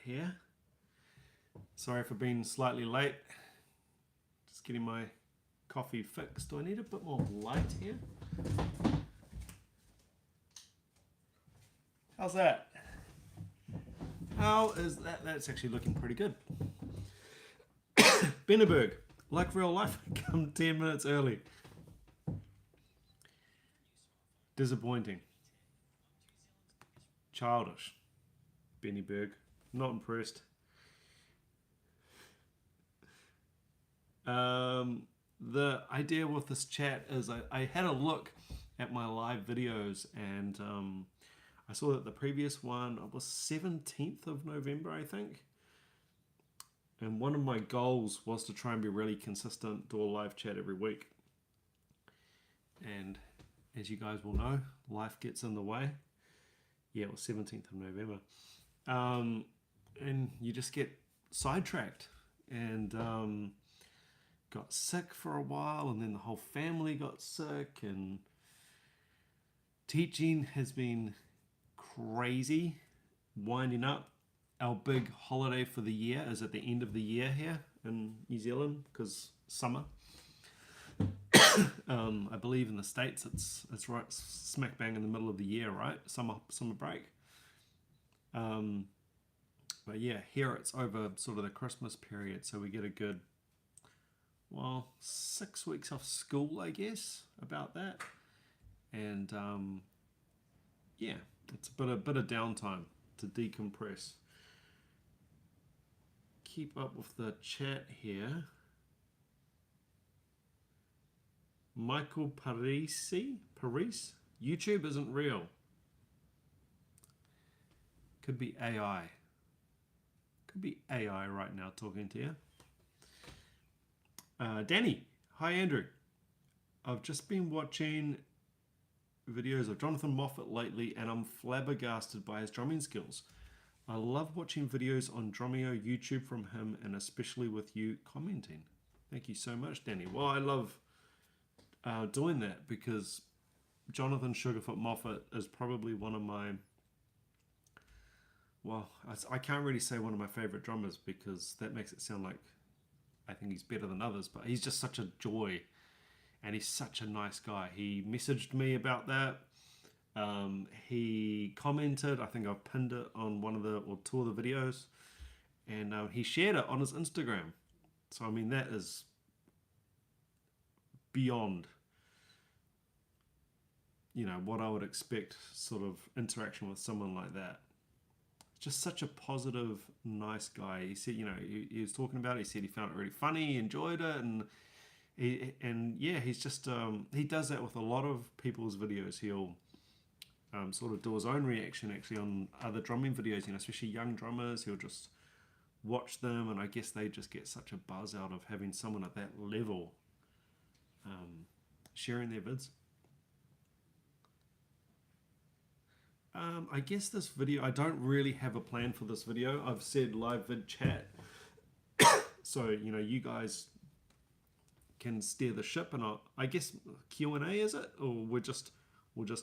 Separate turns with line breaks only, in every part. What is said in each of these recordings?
here. Sorry for being slightly late. Just getting my coffee fixed. Do I need a bit more light here? How's that? How is that? That's actually looking pretty good. Benneberg, like real life, come 10 minutes early. Disappointing. Childish. Bennyberg, not impressed. The idea with this chat is I had a look at my live videos, and I saw that the previous one was 17th of November, I think. And one of my goals was to try and be really consistent, do a live chat every week. And as you guys will know, life gets in the way. Yeah, it was 17th of November. And you just get sidetracked. And got sick for a while, and then the whole family got sick, and teaching has been crazy. Winding up. Our big holiday for the year is at the end of the year here in New Zealand, because summer. I believe in the States it's right smack bang in the middle of the year, right? Summer break. But yeah, here it's over sort of the Christmas period, so we get a good, 6 weeks off school, I guess, about that. And yeah, it's a bit of downtime to decompress. Keep up with the chat here. Michael Paris, YouTube isn't real. Could be AI. Could be AI right now talking to you. Danny, hi Andrew. I've just been watching videos of Jonathan Moffat lately, and I'm flabbergasted by his drumming skills. I love watching videos on Drumeo YouTube from him, and especially with you commenting. Thank you so much, Danny. Well, I love doing that because Jonathan Sugarfoot Moffat is probably one of my, I can't really say one of my favorite drummers because that makes it sound like I think he's better than others, but he's just such a joy, and he's such a nice guy. He messaged me about that. He commented, I think I've pinned it on two of the videos, and he shared it on his Instagram. So I mean, that is beyond, what I would expect sort of interaction with someone like that. Just such a positive, nice guy. He said, he was talking about it. He said he found it really funny, he enjoyed it, and he's just he does that with a lot of people's videos. He'll sort of do his own reaction actually on other drumming videos, especially young drummers. He'll just watch them, and I guess they just get such a buzz out of having someone at that level sharing their vids. I guess this video, I don't really have a plan for this video. I've said live vid chat. So, you guys can steer the ship, and I guess Q&A is it? Or we'll just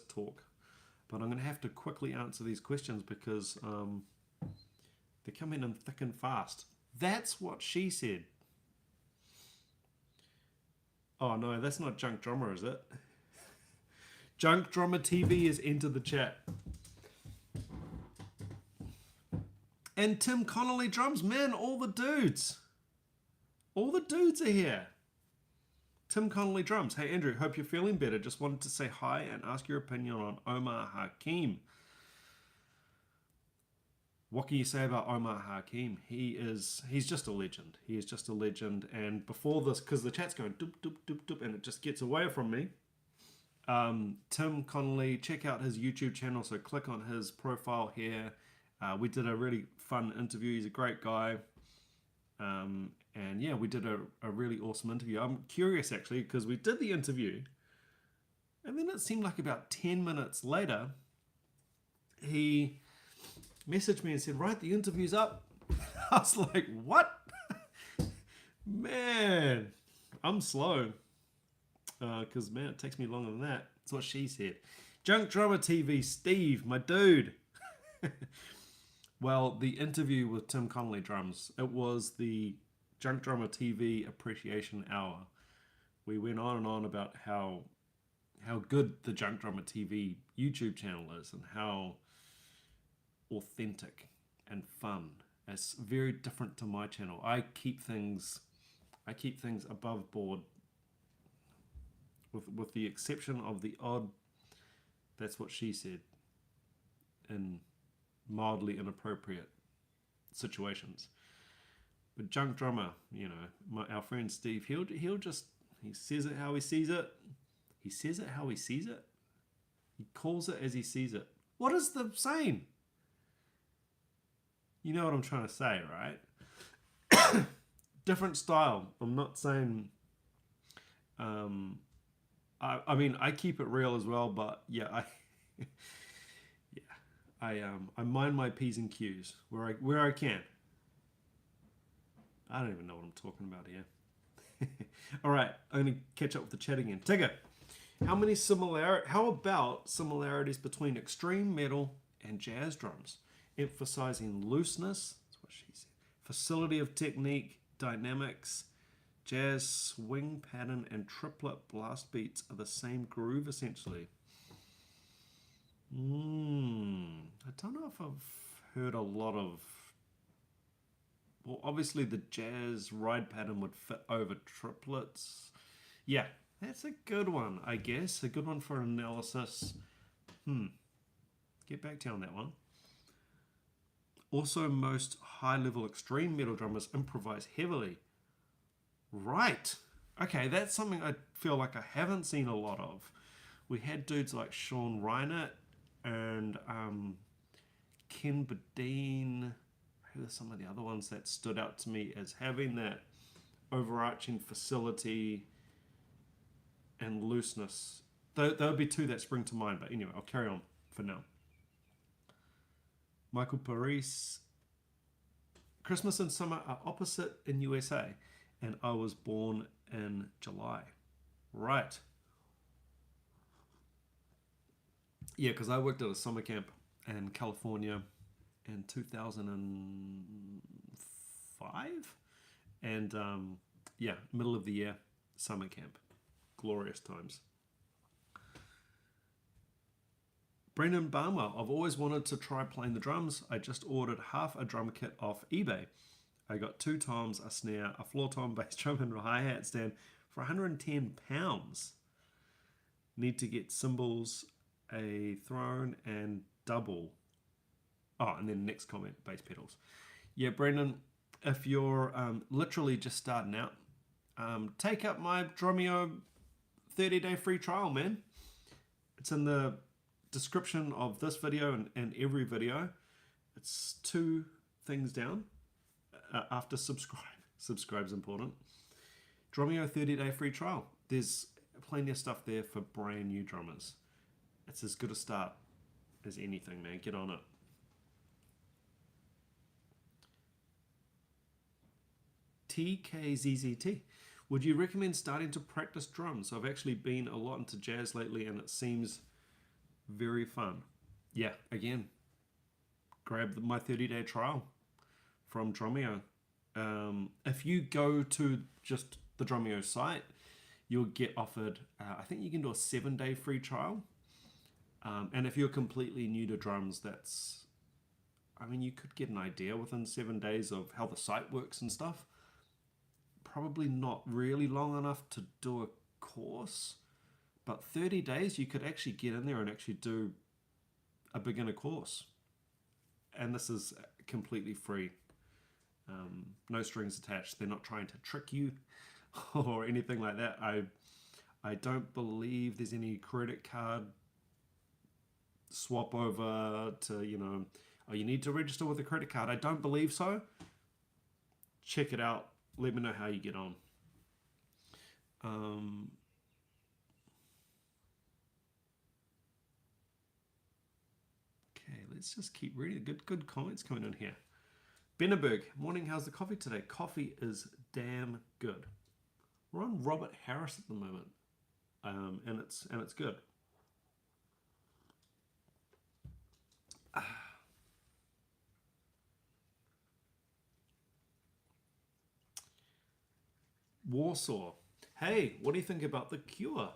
talk. But I'm going to have to quickly answer these questions because they're coming in thick and fast. That's what she said. Oh no, that's not Junk Drummer, is it? Junk Drummer TV has entered the chat. And Tim Connolly drums. Man, all the dudes. All the dudes are here. Tim Connolly drums. Hey Andrew, hope you're feeling better. Just wanted to say hi and ask your opinion on Omar Hakim. What can you say about Omar Hakim? He's just a legend. He is just a legend. And before this, because the chat's going doop, doop, doop, doop, and it just gets away from me. Tim Connolly, check out his YouTube channel. So click on his profile here. We did a really fun interview. He's a great guy. And yeah, we did a really awesome interview. I'm curious actually, because we did the interview, and then it seemed like about 10 minutes later, he messaged me and said, right, the interview's up. I was like, what? Man, I'm slow. Because, man, it takes me longer than that. That's what she said. Junk Drummer TV, Steve, my dude. Well, the interview with Tim Connolly Drums, it was the Junk Drummer TV Appreciation Hour. We went on and on about how good the Junk Drummer TV YouTube channel is and how authentic and fun. It's very different to my channel. I keep things above board, with the exception of the odd "that's what she said" in mildly inappropriate situations. But Junk Drummer, our friend Steve, he says it how he sees it. He says it how he sees it. He calls it as he sees it. What is the saying? You know what I'm trying to say, right? Different style. I'm not saying. I mean, I keep it real as well, but yeah, I mind my P's and Q's where I can. I don't even know what I'm talking about here. All right, I'm gonna catch up with the chat again. Tigger, how about similarities between extreme metal and jazz drums, emphasizing looseness, that's what she said, facility of technique, dynamics. Jazz swing pattern and triplet blast beats are the same groove essentially. I don't know if I've heard a lot of. Well, obviously the jazz ride pattern would fit over triplets. Yeah, that's a good one, I guess. A good one for analysis. Get back to you on that one. Also, most high-level extreme metal drummers improvise heavily. Right. Okay, that's something I feel like I haven't seen a lot of. We had dudes like Sean Reinert and Ken Badine. Who are some of the other ones that stood out to me as having that overarching facility and looseness? There would be two that spring to mind, but anyway, I'll carry on for now. Michael Paris. Christmas and summer are opposite in USA, and I was born in July. Right. Yeah, because I worked at a summer camp in California in 2005. And middle of the year, summer camp. Glorious times. Brendan Balmer, I've always wanted to try playing the drums. I just ordered half a drum kit off eBay. I got 2 toms, a snare, a floor tom, bass drum, and a hi-hat stand for £110. Need to get cymbals, a throne, and double. Oh, and then next comment, bass pedals. Yeah, Brendan, if you're literally just starting out, take up my Drumeo 30-day free trial, man. It's in the description of this video and every video. It's 2 things down. After subscribe. Subscribe's important. Drumeo 30-day free trial. There's plenty of stuff there for brand new drummers. It's as good a start as anything, man. Get on it. TKZZT. Would you recommend starting to practice drums? I've actually been a lot into jazz lately and it seems very fun. Yeah, again, grab my 30-day trial from Drumeo. If you go to just the Drumeo site, you'll get offered, I think you can do a 7-day free trial. And if you're completely new to drums, you could get an idea within 7 days of how the site works and stuff. Probably not really long enough to do a course, but 30 days you could actually get in there and actually do a beginner course. And this is completely free. No strings attached. They're not trying to trick you or anything like that. I don't believe there's any credit card swap over to, you need to register with a credit card. I don't believe so. Check it out. Let me know how you get on. Okay, let's just keep reading. Good comments coming in here. Benneberg, morning, how's the coffee today? Coffee is damn good. We're on Robert Harris at the moment, and it's good. Warsaw. Hey, what do you think about The Cure?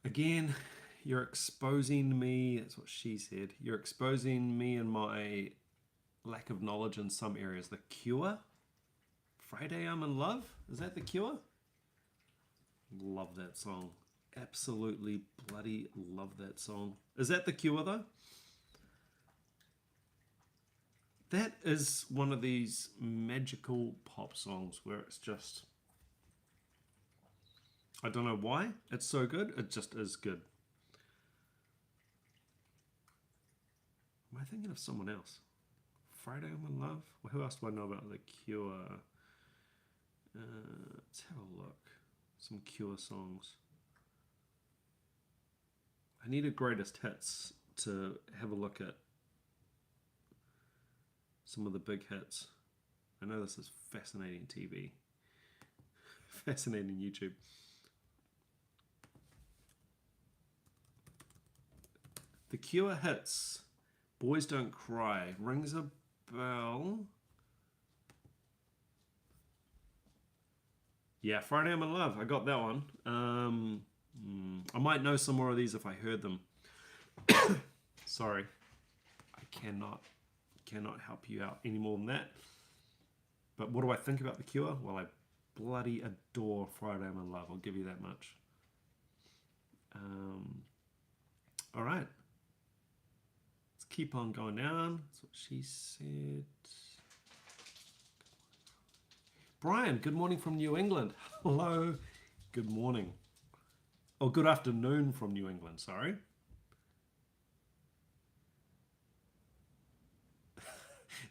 Again, you're exposing me. That's what she said. You're exposing me and my lack of knowledge in some areas. The Cure? Friday I'm in Love? Is that The Cure? Love that song. Absolutely bloody love that song. Is that The Cure though? That is one of these magical pop songs where it's just... I don't know why it's so good. It just is good. Am I thinking of someone else? Friday I'm in Love? Well, who else do I know about The Cure? Let's have a look. Some Cure songs. I need a greatest hits to have a look at some of the big hits. I know this is fascinating TV. Fascinating YouTube. The Cure hits. Boys Don't Cry. Rings a bell. Yeah, Friday I'm in Love. I got that one. I might know some more of these if I heard them. Sorry. I cannot help you out any more than that. But what do I think about The Cure? Well, I bloody adore Friday I'm in Love. I'll give you that much. All right. Let's keep on going down. That's what she said. Brian, good morning from New England. Hello. Good morning. Oh, good afternoon from New England, sorry.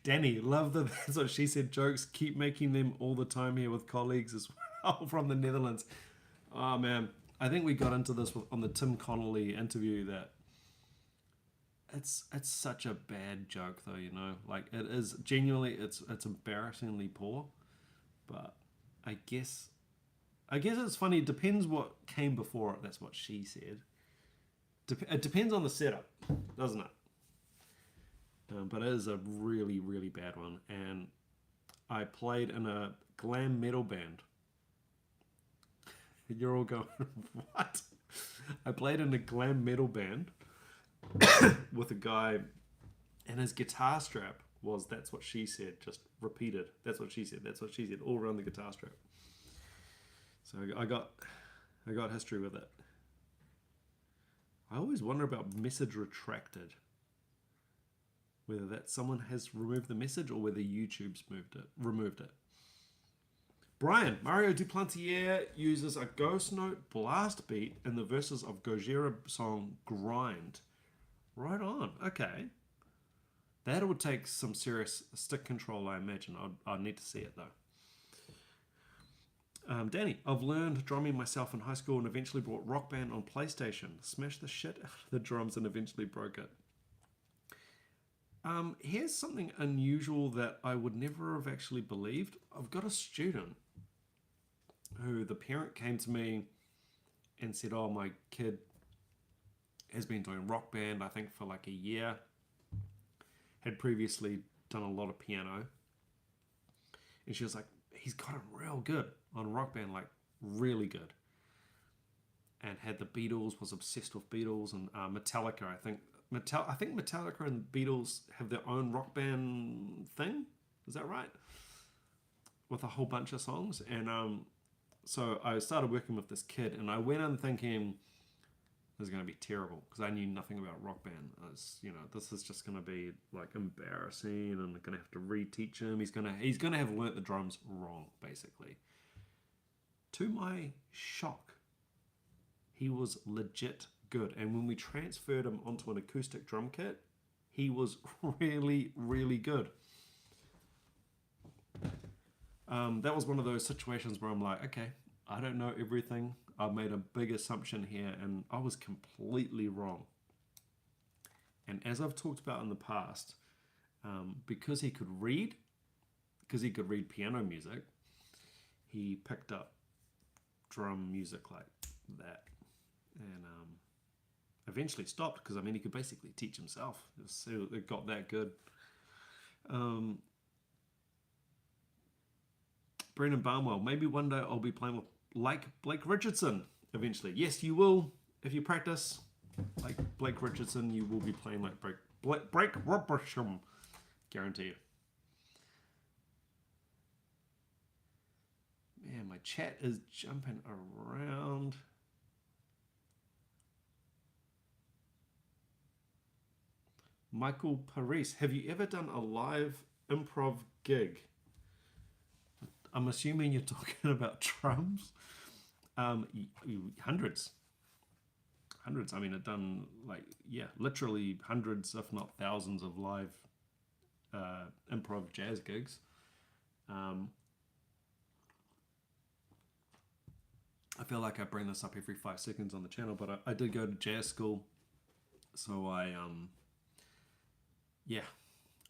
Danny, love the, that's what she said, jokes. Keep making them all the time here with colleagues as well from the Netherlands. Oh, man. I think we got into this on the Tim Connolly interview that it's such a bad joke, though, you know. Like, it is genuinely, it's embarrassingly poor. But I guess it's funny. It depends what came before it. That's what she said. It depends on the setup, doesn't it? But it is a really, really bad one. And I played in a glam metal band. You're all going, what? I played in a glam metal band with a guy, and his guitar strap was "That's what she said," just repeated. That's what she said. That's what she said, all around the guitar strap. So I got history with it. I always wonder about message retracted. Whether that someone has removed the message or whether YouTube's removed it. Brian, Mario Duplantier uses a ghost note blast beat in the verses of Gojira song Grind. Right on. Okay. That would take some serious stick control, I imagine. I'd need to see it, though. Danny, I've learned drumming myself in high school and eventually bought Rock Band on PlayStation. Smashed the shit out of the drums and eventually broke it. Here's something unusual that I would never have actually believed. I've got a student who the parent came to me and said, oh, my kid has been doing Rock Band, I think, for like a year. Had previously done a lot of piano. And she was like, he's got it real good on Rock Band, like really good. And had the Beatles, was obsessed with Beatles and Metallica, I think. I think Metallica and the Beatles have their own Rock Band thing. Is that right? With a whole bunch of songs. And so I started working with this kid, and I went in thinking this is going to be terrible because I knew nothing about Rock Band. This is just going to be like embarrassing, and I'm going to have to reteach him. He's going to have learnt the drums wrong, basically. To my shock, he was legit good. And when we transferred him onto an acoustic drum kit, he was really, really good. That was one of those situations where I'm like, okay, I don't know everything. I've made a big assumption here, and I was completely wrong. And as I've talked about in the past, because he could read piano music, he picked up drum music like that. And eventually stopped because, he could basically teach himself. It got that good. Brendan Barnwell, maybe one day I'll be playing with like Blake Richardson eventually. Yes, you will. If you practice like Blake Richardson, you will be playing like Blake Richardson. Guarantee you. Man, my chat is jumping around. Michael Paris, have you ever done a live improv gig? I'm assuming you're talking about drums. Hundreds. I mean, I've done literally hundreds, if not thousands, of live improv jazz gigs. I feel like I bring this up every 5 seconds on the channel, but I did go to jazz school, so I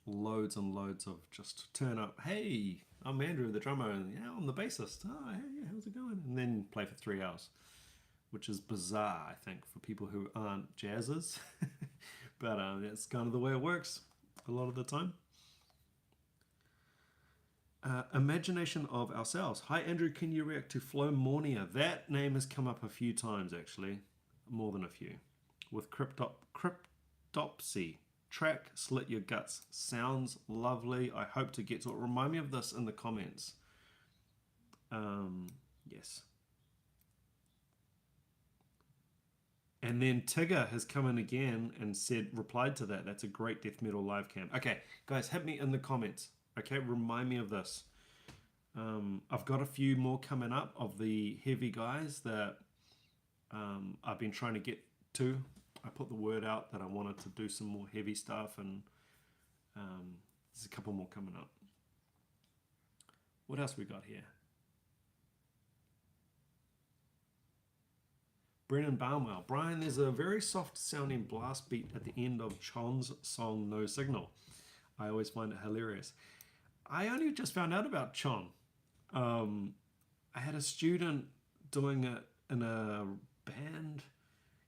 loads and loads of just turn up. Hey, I'm Andrew, the drummer, and I'm the bassist. Oh, hey, how's it going? And then play for 3 hours, which is bizarre, I think, for people who aren't jazzers. But that's kind of the way it works a lot of the time. Imagination of Ourselves. Hi, Andrew, can you react to Flowmornia? That name has come up a few times, actually. More than a few. With Cryptopsy. Track Slit Your Guts. Sounds lovely. I hope to get to it. Remind me of this in the comments. Yes. And then Tigger has come in again and replied to that. That's a great death metal live cam. Okay, guys, hit me in the comments. Okay, remind me of this. I've got a few more coming up of the heavy guys that I've been trying to get to. I put the word out that I wanted to do some more heavy stuff, and there's a couple more coming up. What else we got here? Brennan Barnwell. Brian, there's a very soft sounding blast beat at the end of Chon's song No Signal. I always find it hilarious. I only just found out about Chon. I had a student doing it in a band.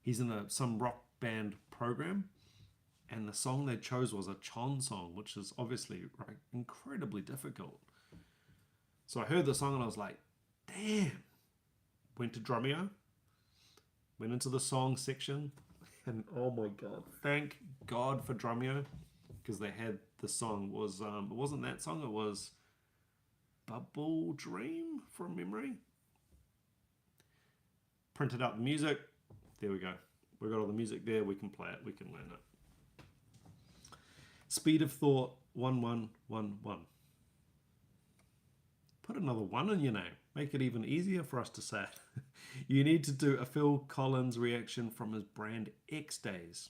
He's in some rock band program, and the song they chose was a Chon song, which is obviously incredibly difficult. So I heard the song and I was like, damn. Went to Drumeo, went into the song section, and oh my god, thank God for Drumeo, because they had the song was it wasn't that song, it was Bubble Dream from memory. Printed out the music. There we go. We got all the music there. We can play it. We can learn it. Speed of Thought 1111. Put another 1 in your name. Make it even easier for us to say it. You need to do a Phil Collins reaction from his Brand X days.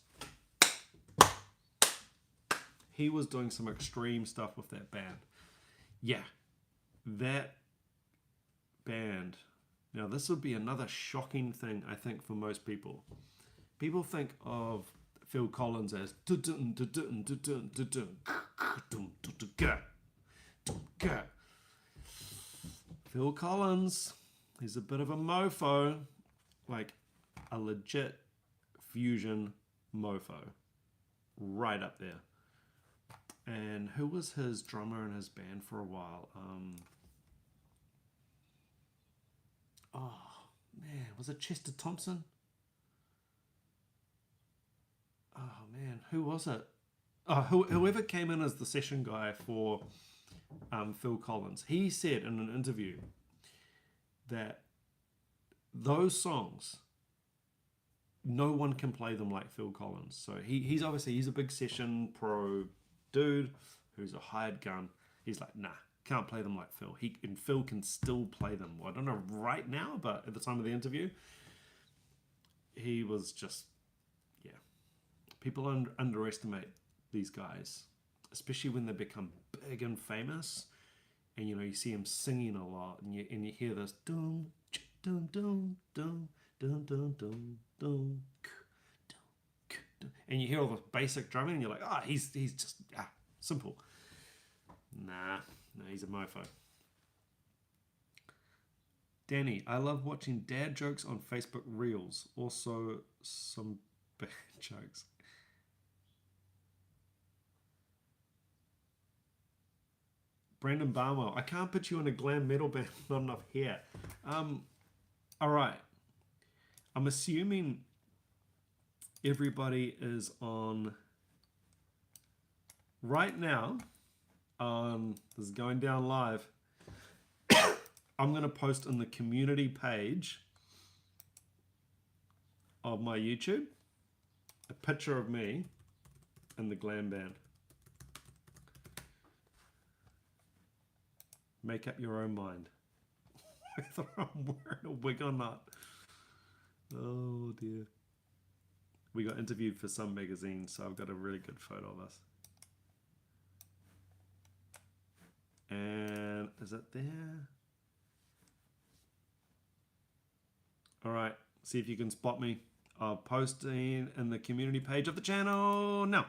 He was doing some extreme stuff with that band. Yeah, that band. Now this would be another shocking thing, I think, for most people. People think of Phil Collins as Phil Collins, he's a bit of a mofo, like a legit fusion mofo, right up there. And who was his drummer in his band for a while? Oh man, was it Chester Thompson? Oh man, who was it? Oh, whoever came in as the session guy for Phil Collins, he said in an interview that those songs, no one can play them like Phil Collins. So he's a big session pro dude who's a hired gun. He's like, nah, can't play them like Phil. And Phil can still play them. Well, I don't know right now, but at the time of the interview, he was just, yeah. People underestimate these guys, especially when they become big and famous. And you see him singing a lot, and you hear this dum dum dum dum dum dum dum dum, and you hear all the basic drumming, and you're like, he's just simple. Nah, he's a mofo. Danny, I love watching dad jokes on Facebook Reels. Also, some bad jokes. Brandon Barmo, I can't put you in a glam metal band, not enough hair. All right. I'm assuming everybody is on right now. This is going down live. I'm going to post on the community page of my YouTube a picture of me in the glam band. Make up your own mind whether I'm wearing a wig or not. Oh dear. We got interviewed for some magazine, so I've got a really good photo of us. And is it there? All right, see if you can spot me. I'll post in the community page of the channel now.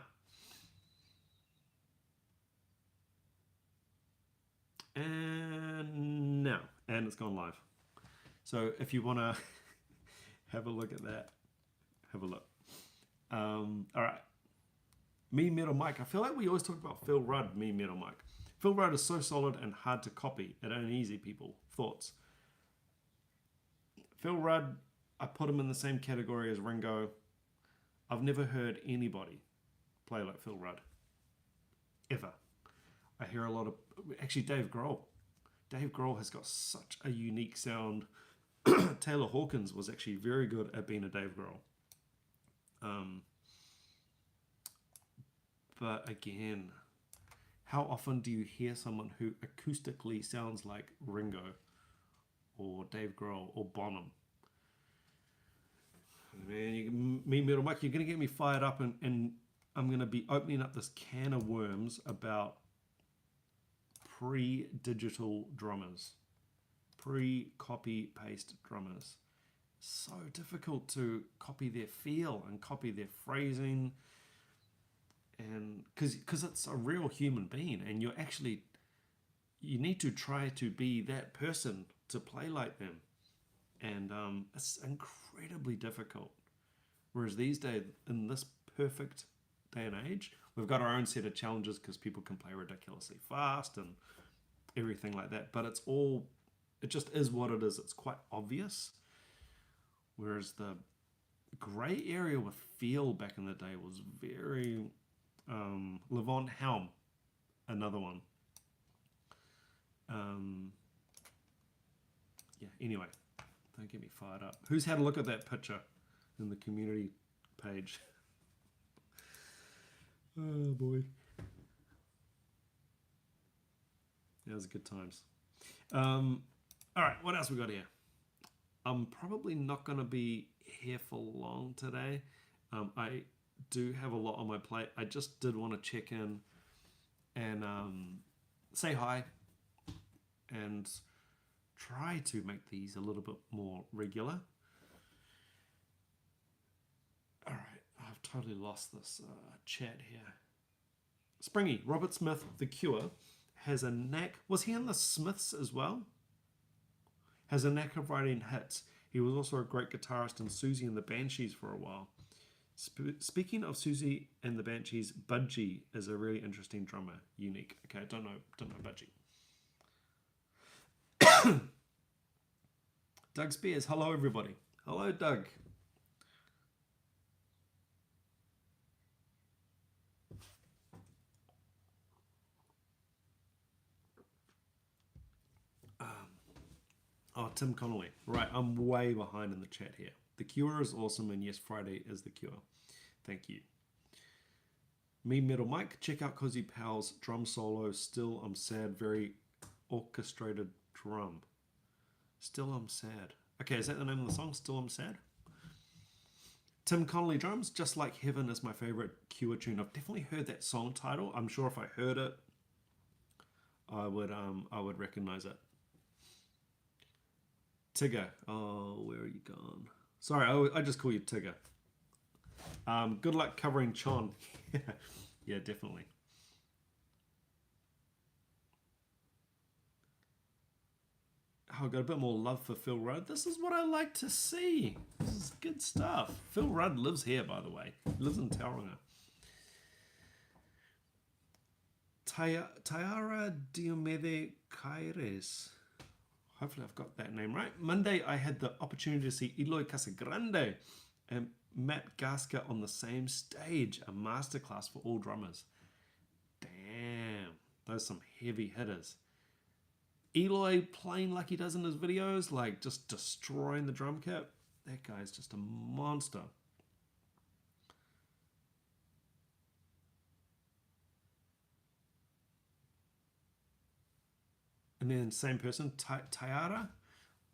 And now, and it's gone live. So if you want to have a look at that, have a look. All right. Me Metal Mike. I feel like we always talk about Phil Rudd, Me Metal Mike. Phil Rudd is so solid and hard to copy. It ain't easy, people. Thoughts? Phil Rudd, I put him in the same category as Ringo. I've never heard anybody play like Phil Rudd. Ever. I hear a lot of... Actually, Dave Grohl. Dave Grohl has got such a unique sound. Taylor Hawkins was actually very good at being a Dave Grohl. But again, how often do you hear someone who acoustically sounds like Ringo or Dave Grohl or Bonham? Man, Me Metal Mike, you're going to get me fired up, and I'm going to be opening up this can of worms about pre-digital drummers, pre-copy paste drummers. So difficult to copy their feel and copy their phrasing, and because it's a real human being, and you need to try to be that person to play like them, and it's incredibly difficult. Whereas these days, in this perfect day and age, we've got our own set of challenges because people can play ridiculously fast and everything like that, but it just is what it is. It's quite obvious. Whereas the grey area with feel back in the day was very... Levon Helm, another one. Yeah, anyway, don't get me fired up. Who's had a look at that picture in the community page? Oh boy. That was good times. All right, what else we got here? I'm probably not going to be here for long today. I do have a lot on my plate. I just did want to check in and say hi and try to make these a little bit more regular. All right, I've totally lost this chat here. Springy, Robert Smith, The Cure, has a knack. Was he in the Smiths as well? Has a knack of writing hits. He was also a great guitarist in Susie and the Banshees for a while. Speaking of Susie and the Banshees, Budgie is a really interesting drummer. Unique. Okay, don't know Budgie. Doug Spears. Hello, everybody. Hello, Doug. Oh, Tim Connolly. Right, I'm way behind in the chat here. The Cure is awesome, and yes, Friday is The Cure. Thank you. Me Metal Mike, check out Cozy Powell's drum solo, Still I'm Sad, very orchestrated drum. Still I'm Sad. Okay, is that the name of the song, Still I'm Sad? Tim Connolly drums, Just Like Heaven is my favorite Cure tune. I've definitely heard that song title. I'm sure if I heard it, I would recognize it. Tigger. Oh, where are you gone? Sorry, I just call you Tigger. Good luck covering Chon. Yeah, definitely. Oh, I got a bit more love for Phil Rudd. This is what I like to see. This is good stuff. Phil Rudd lives here, by the way. He lives in Tauranga. Tayara Diomede Caires. Hopefully I've got that name right. Monday, I had the opportunity to see Eloy Casagrande and Matt Gasker on the same stage, a masterclass for all drummers. Damn, those are some heavy hitters. Eloy playing like he does in his videos, like just destroying the drum kit. That guy's just a monster. And then same person, Tayara.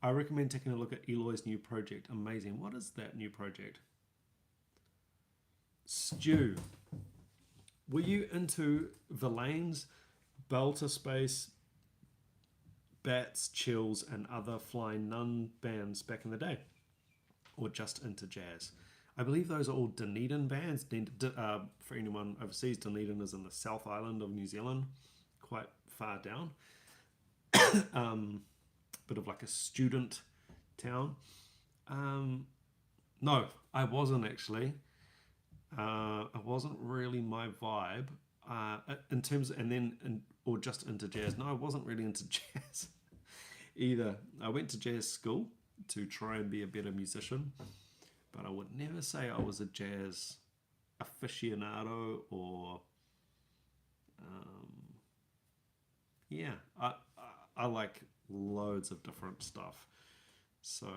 I recommend taking a look at Eloy's new project. Amazing. What is that new project? Stu, were you into Verlaine's, Bell to Space, Bats, Chills, and other Flying Nun bands back in the day? Or just into jazz? I believe those are all Dunedin bands. For anyone overseas, Dunedin is in the South Island of New Zealand, quite far down. Bit of like a student town. No, I wasn't actually. It wasn't really my vibe. In terms of, or just into jazz. No, I wasn't really into jazz either. I went to jazz school to try and be a better musician, but I would never say I was a jazz aficionado or I like loads of different stuff. So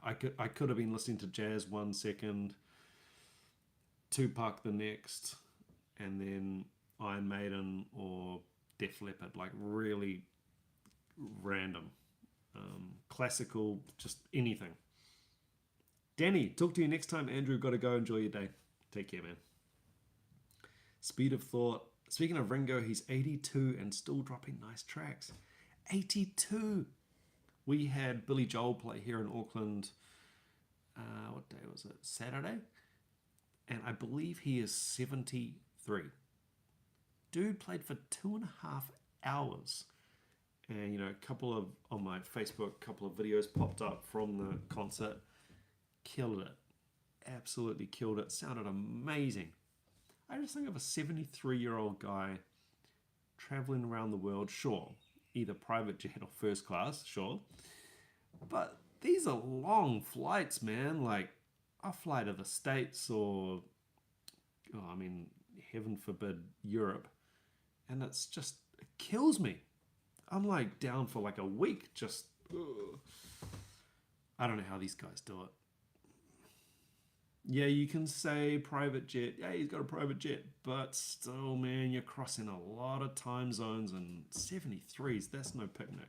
I could have been listening to jazz 1 second, Tupac the next, and then Iron Maiden or Def Leppard, like really random. Classical, just anything. Danny, talk to you next time. Andrew, got to go. Enjoy your day. Take care, man. Speed of Thought. Speaking of Ringo, he's 82 and still dropping nice tracks. 82! We had Billy Joel play here in Auckland, what day was it? Saturday? And I believe he is 73. Dude played for 2.5 hours. And, a couple of, on my Facebook, a couple of videos popped up from the concert. Killed it. Absolutely killed it. Sounded amazing. I just think of a 73-year-old guy traveling around the world, sure, either private jet or first class, sure. But these are long flights, man. Like a flight to the States or, heaven forbid, Europe. And it kills me. I'm like down for like a week, just, ugh. I don't know how these guys do it. Yeah, you can say private jet. Yeah, he's got a private jet. But still, man, you're crossing a lot of time zones, and 73s, that's no picnic.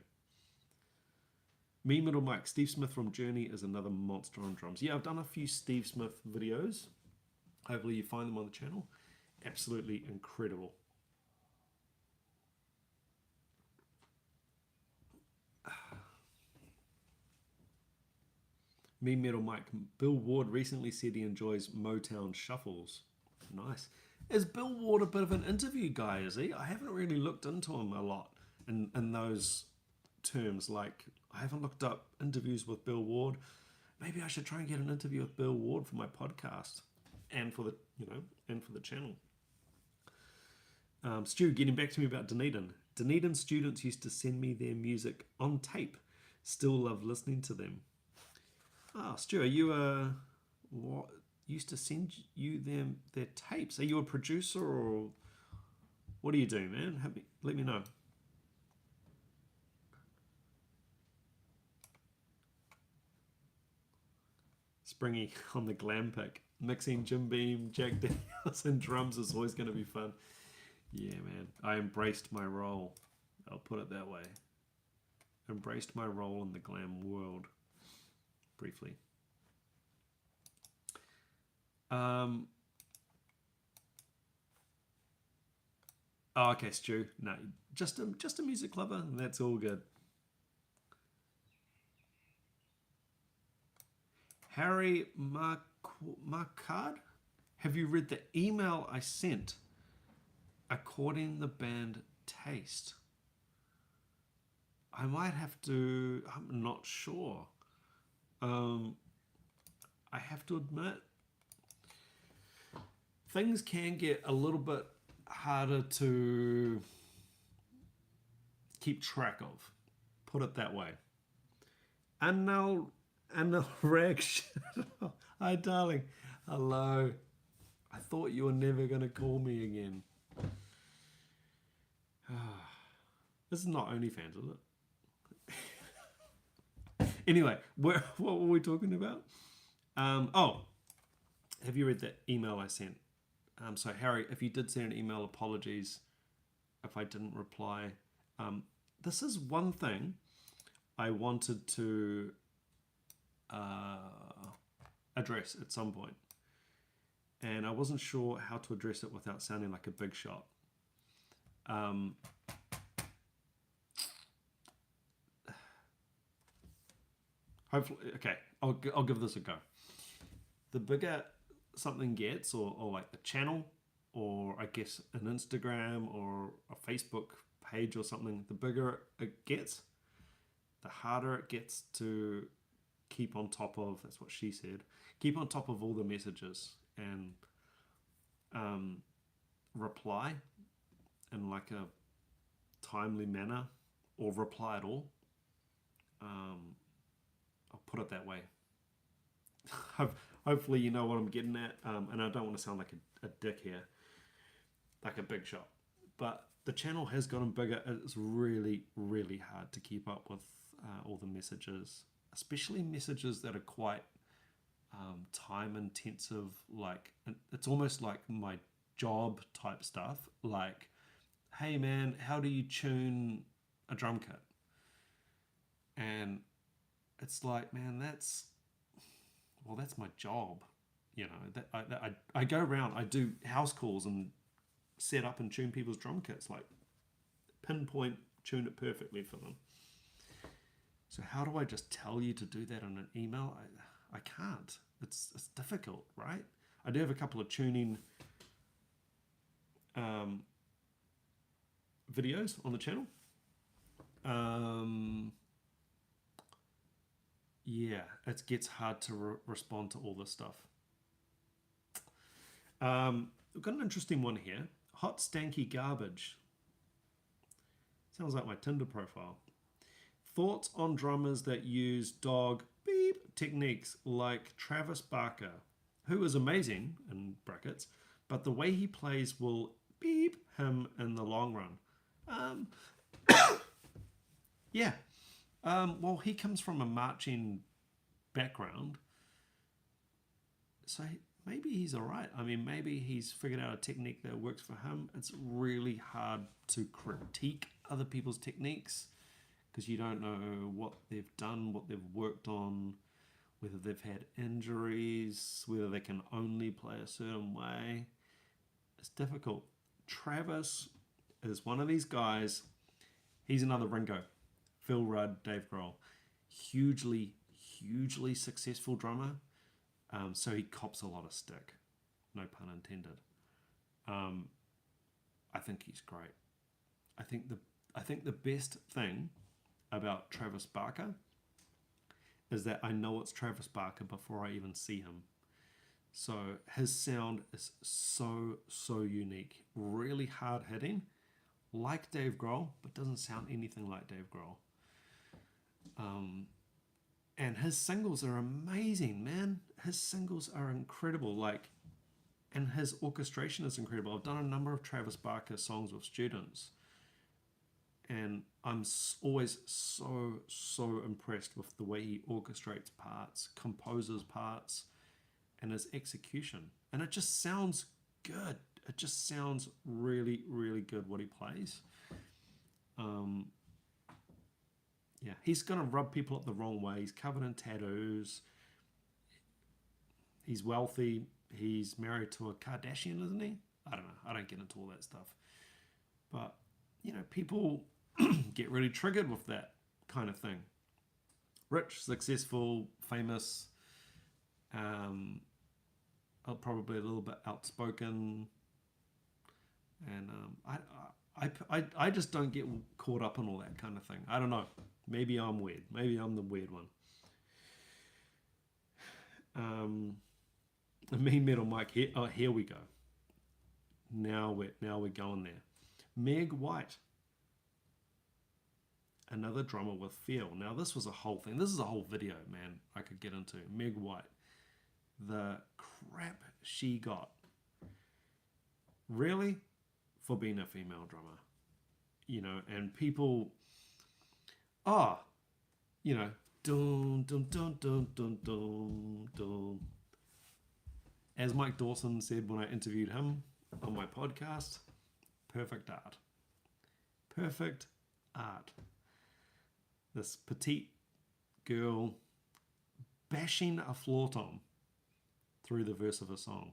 Me Middle Mike, Steve Smith from Journey is another monster on drums. Yeah, I've done a few Steve Smith videos. Hopefully you find them on the channel. Absolutely incredible. Me Metal Mike, Bill Ward recently said he enjoys Motown shuffles. Nice. Is Bill Ward a bit of an interview guy, is he? I haven't really looked into him a lot in those terms. Like, I haven't looked up interviews with Bill Ward. Maybe I should try and get an interview with Bill Ward for my podcast and for the, and for the channel. Stu, getting back to me about Dunedin. Dunedin students used to send me their music on tape. Still love listening to them. Ah, Stu, are you what used to send you their tapes? Are you a producer or what do you do, man? Let me know. Springy on the glam pick. Mixing Jim Beam, Jack Daniels and drums is always going to be fun. Yeah, man. I embraced my role. I'll put it that way. Embraced my role in the glam world. Briefly. Oh, okay, Stu. No, just a music lover, and that's all good. Harry Marcard, have you read the email I sent? According the band Taste. I might have to. I'm not sure. I have to admit, things can get a little bit harder to keep track of. Put it that way. And now reaction. Hi, darling. Hello. I thought you were never going to call me again. This is not OnlyFans, is it? Anyway, what were we talking about? Have you read that email I sent? So Harry, if you did send an email, apologies if I didn't reply. This is one thing I wanted to address at some point, and I wasn't sure how to address it without sounding like a big shot. Hopefully, okay, I'll give this a go. The bigger something gets, or like the channel, or I guess an Instagram or a Facebook page or something, the bigger it gets, the harder it gets to keep on top of, that's what she said, keep on top of all the messages and reply in like a timely manner, or reply at all. I'll put it that way. Hopefully you know what I'm getting at, and I don't want to sound like a dick here, like a big shot. But the channel has gotten bigger. It's really, really hard to keep up with all the messages, especially messages that are quite time intensive. Like, it's almost like my job type stuff. Like, hey man, how do you tune a drum kit? And it's like, man, that's my job. You know, that I go around, I do house calls and set up and tune people's drum kits, like pinpoint, tune it perfectly for them. So how do I just tell you to do that in an email? I can't. It's difficult, right? I do have a couple of tuning videos on the channel. Yeah, it gets hard to respond to all this stuff. We've got an interesting one here. Hot stanky garbage. Sounds like my Tinder profile. Thoughts on drummers that use dog beep techniques like Travis Barker, who is amazing, in brackets, but the way he plays will beep him in the long run. Yeah. Well, he comes from a marching background, so maybe he's all right. I mean, maybe he's figured out a technique that works for him. It's really hard to critique other people's techniques because you don't know what they've done, what they've worked on, whether they've had injuries, whether they can only play a certain way. It's difficult. Travis is one of these guys. He's another Ringo. Phil Rudd, Dave Grohl. Hugely successful drummer. So he cops a lot of stick. No pun intended. I think he's great. I think the best thing about Travis Barker is that I know it's Travis Barker before I even see him. So his sound is so unique. Really hard hitting. Like Dave Grohl, but doesn't sound anything like Dave Grohl. And his singles are amazing, man. His singles are incredible. Like, and his orchestration is incredible. I've done a number of Travis Barker songs with students, and I'm always so impressed with the way he orchestrates parts, composes parts, and his execution. And it just sounds good. It just sounds really good what he plays. Yeah, he's going to rub people up the wrong way. He's covered in tattoos. He's wealthy. He's married to a Kardashian, isn't he? I don't know. I don't get into all that stuff. But, you know, people get really triggered with that kind of thing. Rich, successful, famous, probably a little bit outspoken. And I just don't get caught up in all that kind of thing. I don't know. Maybe I'm weird. Maybe I'm the weird one. Mean Metal Mike here. Oh, here we go. Now we're going there. Meg White, another drummer with feel. Now this was a whole thing. This is a whole video, man, I could get into. Meg White, the crap she got, really, for being a female drummer. You know, and people, you know, dun dun dun dun dun dun dun. As Mike Dawson said when I interviewed him on my podcast, perfect art. Perfect art. This petite girl bashing a floor tom through the verse of a song.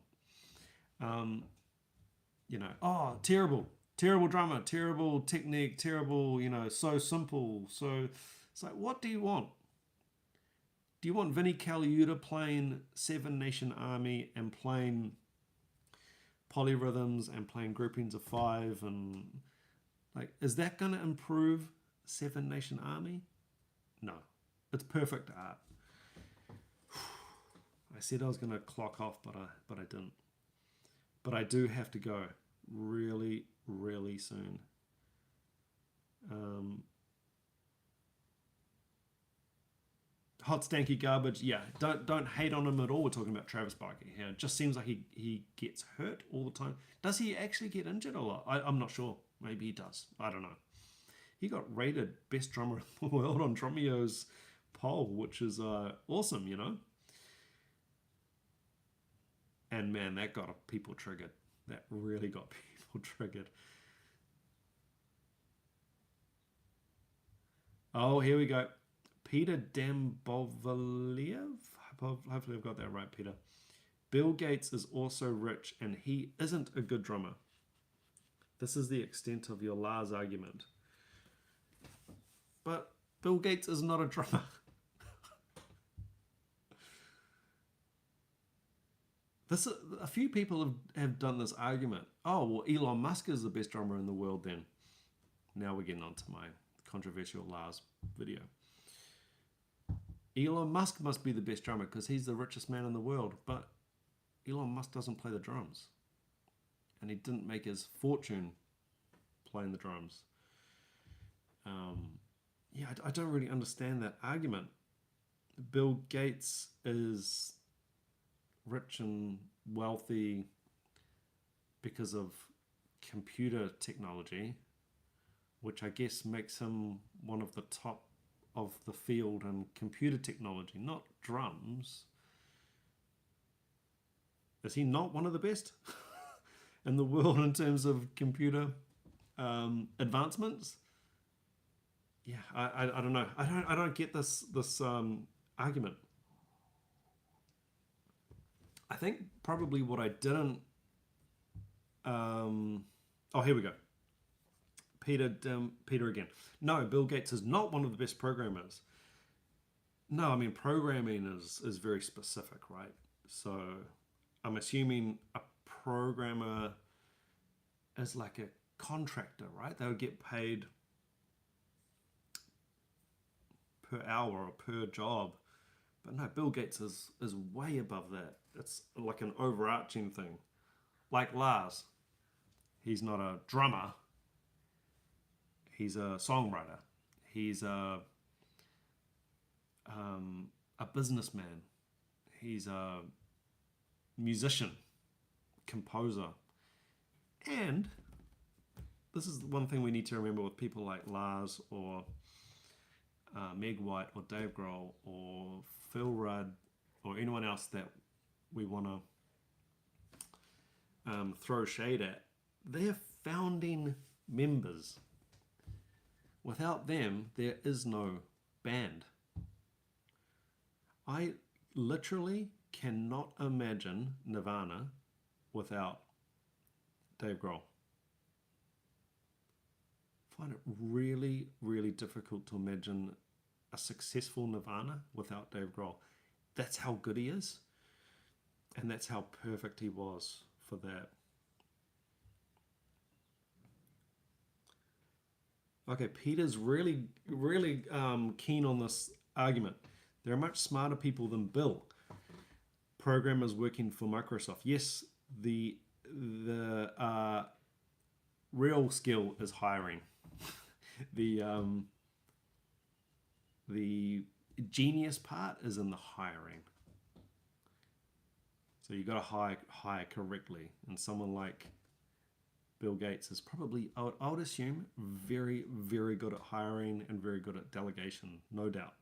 You know, terrible drummer, terrible technique, terrible, you know, so simple. So it's like, what do you want? Do you want Vinnie Colaiuta playing Seven Nation Army and playing polyrhythms and playing groupings of five? And like, is that going to improve Seven Nation Army? No. It's perfect art. I said I was going to clock off, but I didn't. But I do have to go really, really soon. Hot Stanky Garbage, yeah, don't hate on him at all. We're talking about Travis Barker here. It just seems like he gets hurt all the time. Does he actually get injured a lot? I'm not sure. Maybe he does. I don't know. He got rated best drummer in the world on Drummeo's poll, which is awesome, you know. And man, that got people triggered. That really got people triggered. Oh, here we go. Peter Dambovaliev. Hopefully I've got that right, Peter. Bill Gates is also rich and he isn't a good drummer. This is the extent of your Lars argument. But Bill Gates is not a drummer. A few people have done this argument. Oh, well, Elon Musk is the best drummer in the world then. Now we're getting on to my controversial Lars video. Elon Musk must be the best drummer because he's the richest man in the world, but Elon Musk doesn't play the drums. And he didn't make his fortune playing the drums. Yeah, I don't really understand that argument. Bill Gates is rich and wealthy because of computer technology, which I guess makes him one of the top of the field in computer technology, not drums. Is he not one of the best in the world in terms of computer advancements? Yeah, I don't know. I don't get this argument. I think probably what I didn't. Here we go. Peter again. No, Bill Gates is not one of the best programmers. No, I mean programming is very specific, right? So I'm assuming a programmer is like a contractor, right? They would get paid per hour or per job. But no, Bill Gates is way above that. It's like an overarching thing. Like Lars. He's not a drummer. He's a songwriter. He's a businessman. He's a musician, composer. And this is one thing we need to remember with people like Lars or Meg White or Dave Grohl or Phil Rudd or anyone else that we want to throw shade at. They're founding members. Without them, there is no band. I literally cannot imagine Nirvana without Dave Grohl. I find it really, really difficult to imagine a successful Nirvana without Dave Grohl. That's how good he is. And that's how perfect he was for that. Okay, Peter's really, really keen on this argument. There are much smarter people than Bill. Programmers working for Microsoft. Yes, the the real skill is hiring. the the genius part is in the hiring. So you got to hire correctly, and someone like Bill Gates is probably, I would assume, very, very good at hiring and very good at delegation, no doubt.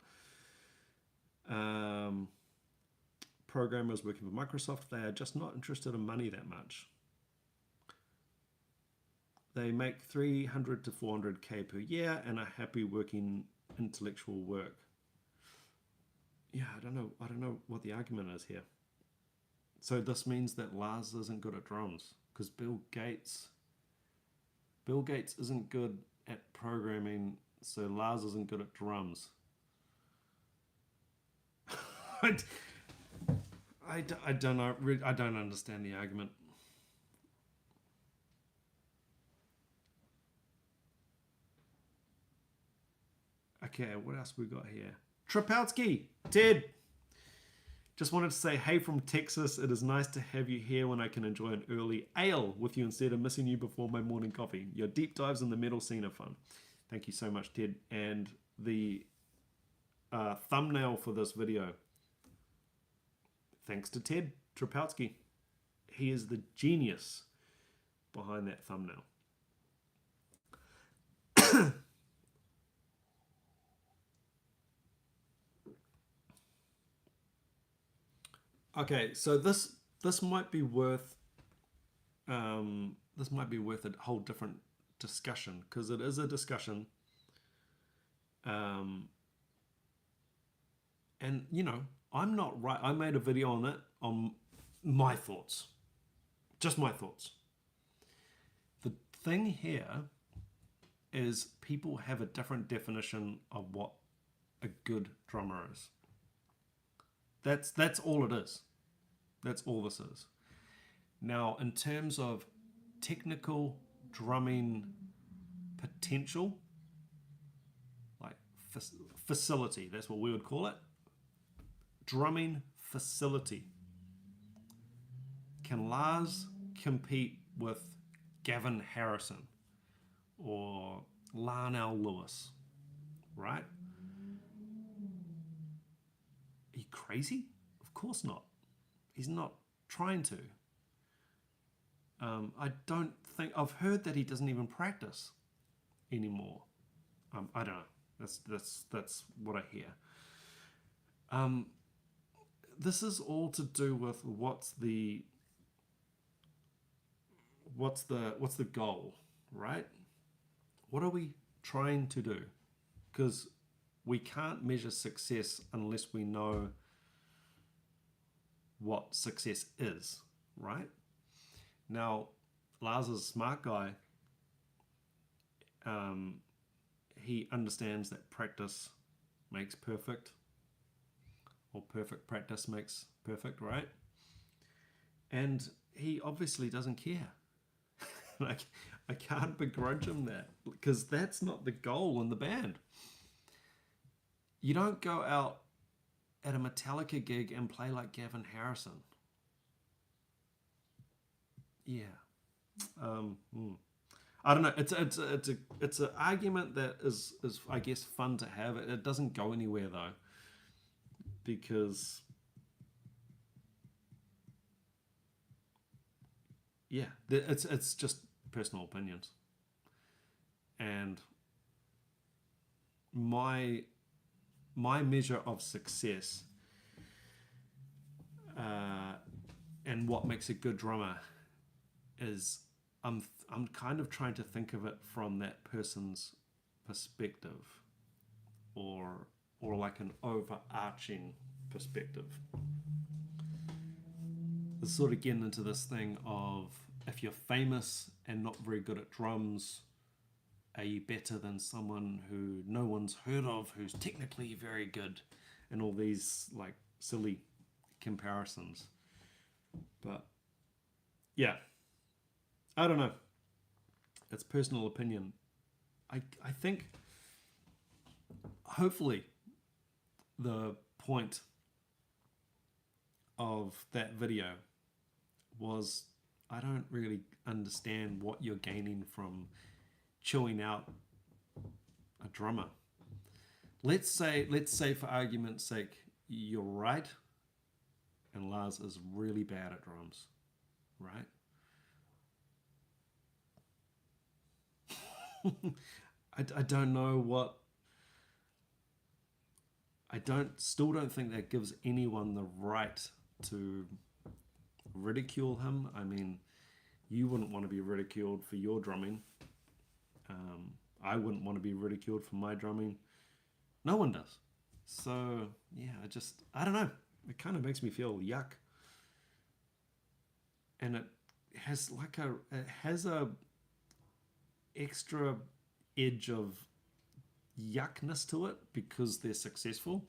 Programmers working for Microsoft, they are just not interested in money that much. They make 300 to 400k per year and are happy working intellectual work. Yeah, I don't know what the argument is here. So this means that Lars isn't good at drums because Bill Gates isn't good at programming, so Lars isn't good at drums. I don't know. I don't understand the argument. Okay, what else we got here? Trapowski, Ted. Just wanted to say, hey from Texas. It is nice to have you here when I can enjoy an early ale with you instead of missing you before my morning coffee. Your deep dives in the metal scene are fun. Thank you so much, Ted. And the thumbnail for this video, thanks to Ted Trapowski. He is the genius behind that thumbnail. Okay, so this might be worth a whole different discussion, because it is a discussion, and you know, I'm not right. I made a video on it, on my thoughts, just my thoughts. The thing here is people have a different definition of what a good drummer is. That's all it is. That's all this is. Now, in terms of technical drumming potential, like facility, that's what we would call it. Drumming facility. Can Lars compete with Gavin Harrison or Larnell Lewis, right? Are you crazy? Of course not. He's not trying to. I don't think, I've heard that he doesn't even practice anymore. I don't know. That's what I hear. This is all to do with what's the goal, right? What are we trying to do? Because we can't measure success unless we know what success is, right? Now, Lars is a smart guy. He understands that practice makes perfect, or perfect practice makes perfect, right? And he obviously doesn't care. Like, I can't begrudge him that, because that's not the goal in the band. You don't go out at a Metallica gig and play like Gavin Harrison. Yeah. I don't know. It's an argument that is I guess fun to have. It doesn't go anywhere though, because yeah, it's just personal opinions, and my measure of success and what makes a good drummer is I'm kind of trying to think of it from that person's perspective, or like an overarching perspective. It's sort of getting into this thing of, if you're famous and not very good at drums, are you better than someone who no one's heard of who's technically very good, and all these like silly comparisons. But yeah, I don't know. It's personal opinion. I think hopefully the point of that video was I don't really understand what you're gaining from chewing out a drummer. Let's say for argument's sake, you're right, and Lars is really bad at drums, right? I don't know what. Still don't think that gives anyone the right to ridicule him. I mean, you wouldn't want to be ridiculed for your drumming. I wouldn't want to be ridiculed for my drumming. No one does. So yeah, I don't know. It kind of makes me feel yuck. And it has a extra edge of yuckness to it because they're successful.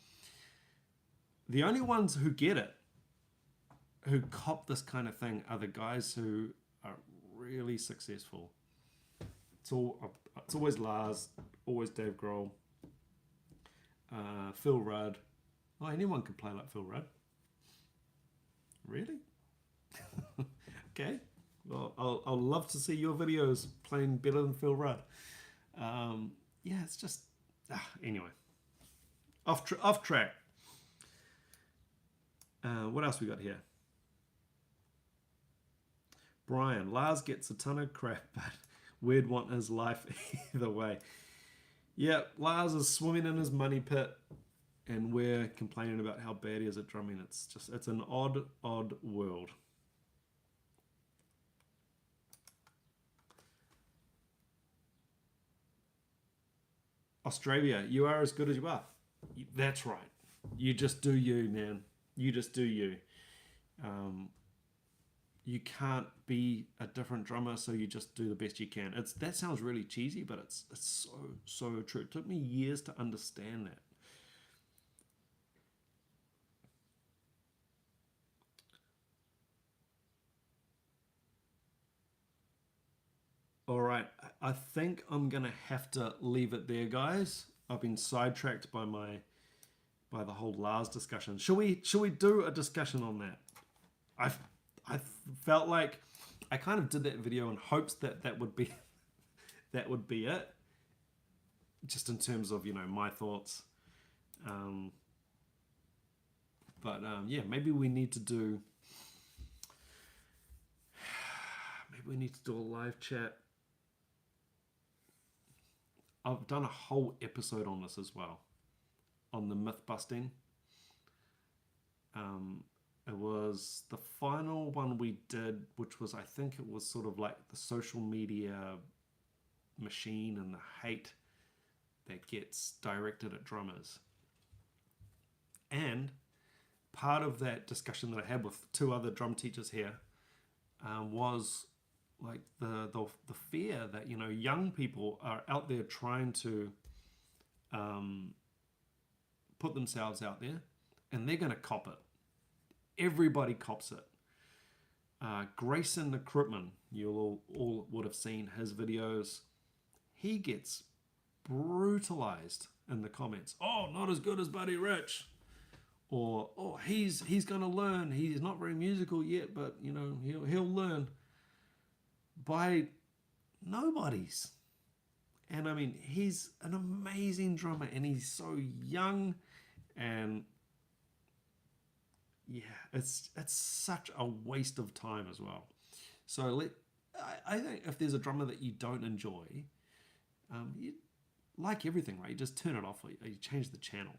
The only ones who get it, who cop this kind of thing, are the guys who are really successful. It's always Lars, always Dave Grohl, Phil Rudd. Oh, anyone can play like Phil Rudd. Really? Okay. Well, I'll love to see your videos playing better than Phil Rudd. Yeah, it's just anyway. Off track. What else we got here? Brian, Lars gets a ton of crap, but we'd want his life either way. Yeah, Lars is swimming in his money pit, and we're complaining about how bad he is at drumming. It's an odd world. Australia, you are as good as you are. That's right. You just do you, man. You just do you. You can't be a different drummer, so you just do the best you can. That sounds really cheesy, but it's so true. It took me years to understand that. All right, I think I'm gonna have to leave it there, guys. I've been sidetracked by the whole Lars discussion. Shall we do a discussion on that? I felt like I kind of did that video in hopes that would be it, just in terms of my thoughts. Yeah, maybe we need to do a live chat. I've done a whole episode on this as well, on the myth busting. It was the final one we did, which was, I think it was sort of like the social media machine and the hate that gets directed at drummers. And part of that discussion that I had with two other drum teachers here was like the fear that young people are out there trying to put themselves out there, and they're going to cop it. Everybody cops it. Grayson Krutman, you all would have seen his videos. He gets brutalized in the comments. Oh, not as good as Buddy Rich. Or, oh, he's going to learn. He's not very musical yet, but he'll learn. By nobodies. And I mean, he's an amazing drummer, and he's so young, and yeah, it's such a waste of time as well. So I think if there's a drummer that you don't enjoy, you like everything, right? You just turn it off, or you change the channel.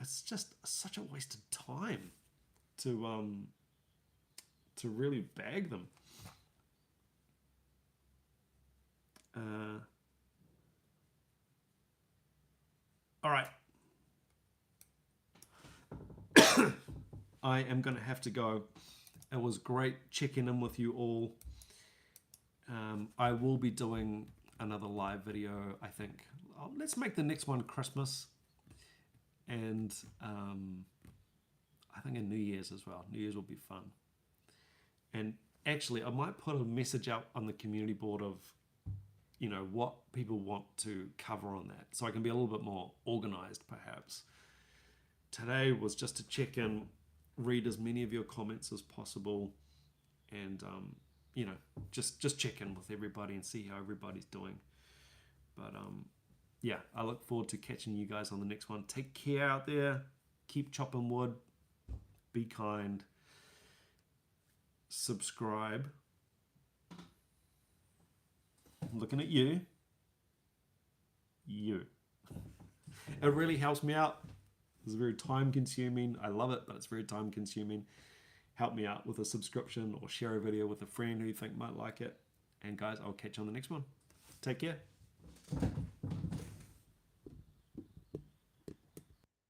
It's just such a waste of time to really bag them. All right. I am going to have to go. It was great checking in with you all. I will be doing another live video, I think. Let's make the next one Christmas. And I think in New Year's as well. New Year's will be fun. And actually, I might put a message out on the community board of what people want to cover on that, so I can be a little bit more organized perhaps. Today was just to check in, read as many of your comments as possible, and you know, just check in with everybody and see how everybody's doing. But yeah, I look forward to catching you guys on the next one. Take care out there. Keep chopping wood. Be kind. Subscribe. I'm looking at you. You. It really helps me out. It's very time consuming. I love it, but it's very time consuming. Help me out with a subscription or share a video with a friend who you think might like it. And guys, I'll catch you on the next one. Take care.